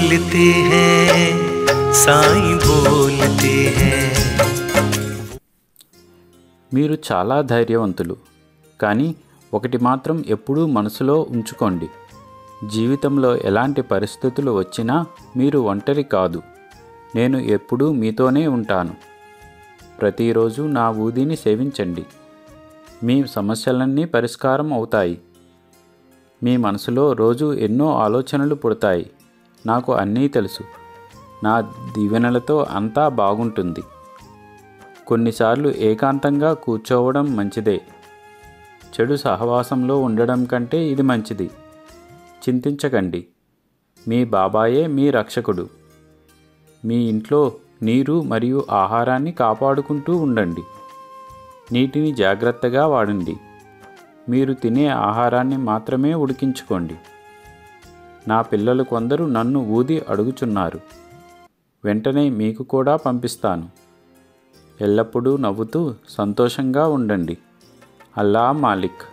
बोलते हैं साईं बोलते हैं। మీరు చాలా ధైర్యవంతులు, కానీ ఒకటి మాత్రం ఎప్పుడూ మనసులో ఉంచుకోండి. జీవితంలో ఎలాంటి పరిస్థితులు వచ్చినా మీరు ఒంటరి కాదు. నేను ఎప్పుడూ మీతోనే ఉంటాను. ప్రతిరోజు నా ఊదిని సేవించండి. మీ సమస్యలన్నీ పరిష్కారం అవుతాయి. మీ మనసులో రోజు ఎన్నో ఆలోచనలు పుడతాయి. నాకు అన్నీ తెలుసు. నా దీవెనలతో అంతా బాగుంటుంది. కొన్నిసార్లు ఏకాంతంగా కూర్చోవడం మంచిదే. చెడు సహవాసంలో ఉండడం కంటే ఇది మంచిది. చింతించకండి, మీ బాబాయే మీ రక్షకుడు. మీ ఇంట్లో నీరు మరియు ఆహారాన్ని కాపాడుకుంటూ ఉండండి. నీటిని జాగ్రత్తగా వాడండి. మీరు తినే ఆహారాన్ని మాత్రమే ఉడికించుకోండి. నా పిల్లలు కొందరు నన్ను ఊది అడుగుచున్నారు. వెంటనే మీకు కూడా పంపిస్తాను. ఎల్లప్పుడూ నవ్వుతూ సంతోషంగా ఉండండి. అల్లా మాలిక్.